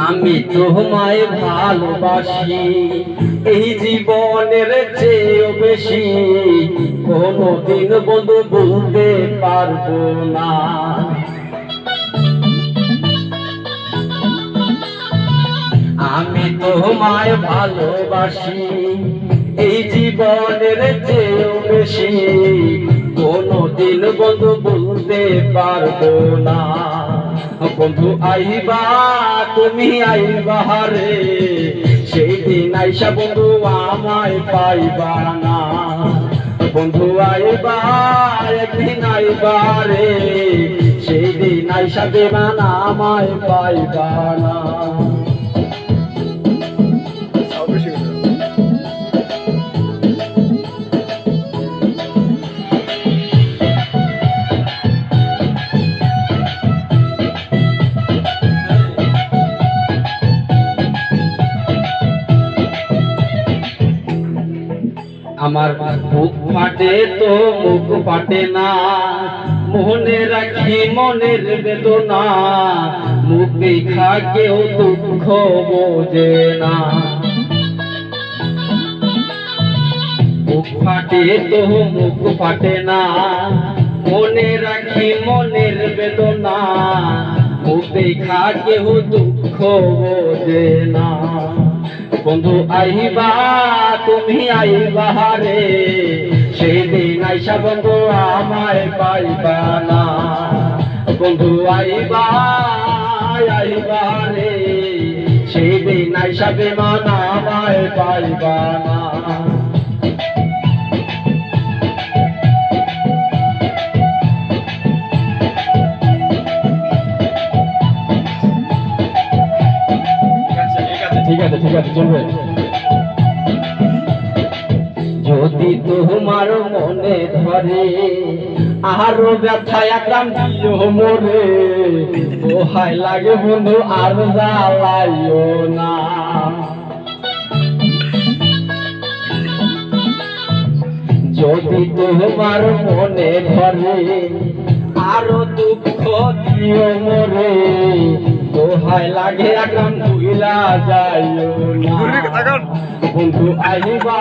আমি তোমায় ভালোবাসি এই জীবনের চেয়েও বেশি, কোনদিন বন্ধু বলতে পারবো না। আমি তোমায় ভালোবাসি এই জীবনের চেয়েও বেশি, কোনদিন বন্ধু বলতে পারবো না। বন্ধু আইবা তুমি আইবা রে, সেই দিন আইসা বন্ধু আমায় পাইবা না। বন্ধু আইবা একদিন আইবা রে, সেই দিন আইসা দেবা না আমায় পাইবা না। আমার বুক ফাটে তো মুখ ফাটে না, মনে রাখি মনের বেদনা, মুখ দেখা কেউ দুঃখ বোঝে না। বুক ফাটে তো মুখ ফাটে না, মনে রাখি মনের বেদনা, মুখ দেখা কেউ দুঃখ বোঝে না। বন্ধু আইবা তুমি আইবা রে, সেই দিন আইসা বন্ধু আমায় পাইবা না। বন্ধু আইবা আইবা রে, সেই দিন আইসা বেমান আমায় পাইবা না। ঠিক আছে ঠিক আছে চলবে। যদি তোমার মনে ধরে আরো ব্যথা একরাম দিও মরে, দোহাই লাগে বন্ধু আর জ্বালাইও না। যদি তোমার মনে ধরে আরো দুঃখ দিও মরে, দোহাই লাগে একরাম ভুলা যাইও না। বন্ধু আইবা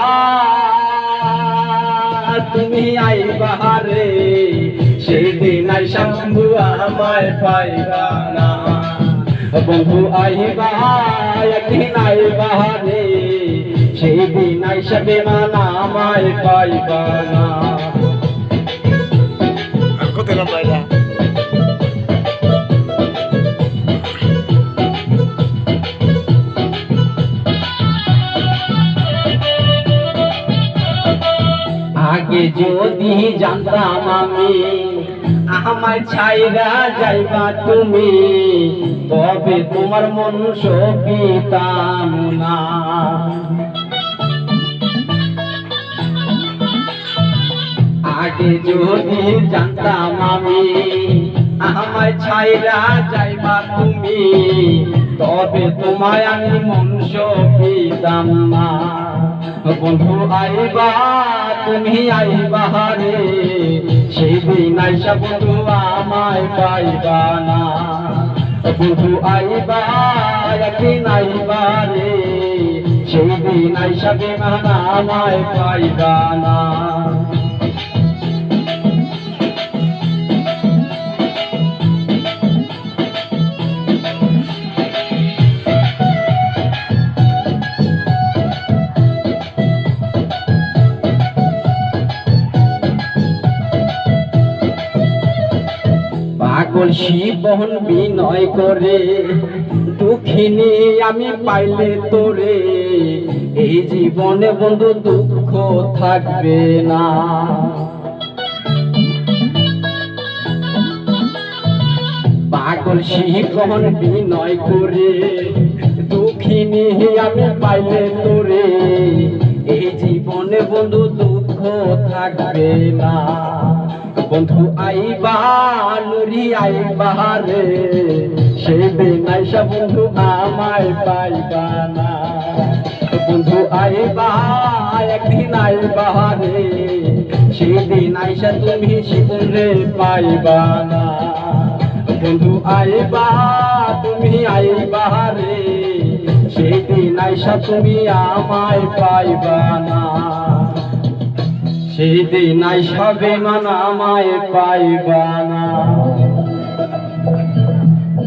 তুমি আইবা রে, সেই দিন আইসা বন্ধু আমায় পাইবা না। বন্ধু আইবা একদিন আইবা রে, সেই দিন আইসা বেমান আমায় পাইবা না। আগে যদি জানতাম আমি আমায় ছাইরা যাইবা তুমি, তবে তোমার মন সপিতাম না। আগে যদি জানতাম আমি আমায় ছাইরা যাইবা তুমি, তবে তোমায় আমি মন সপিতাম না। বন্ধু আইবা তুমি আইবা রে, সেই দিন আইসা বন্ধু আমায় পাইবা না। বন্ধু আইবা একদিন আইবা রে, সেই দিন আইসা বেমান আমায় পাইবা না। পাগল শিবন বিনয় করে দুঃখিনী আমি পাইলে তোরে, এই জীবনে বন্ধু দুঃখ থাকবে না। পাগল শিবন বিনয় করে দুঃখিনী আমি পাইলে তোরে, এই জীবনে বন্ধু দুঃখ থাকবে না। বন্ধু আইবা নুরি আইবা রে, সেই দিন আইসা বন্ধু আমায় পাইবা না। বন্ধু আইবা একদিন আইবা রে, সেই দিন আইসা তুমি শিবন রে পাইবা না। বন্ধু আইবা তুমি আইবা রে, আইসা তুমি আমায় পাইবা না, সেই দিন আইসা বেমান আমায় পাইবা না।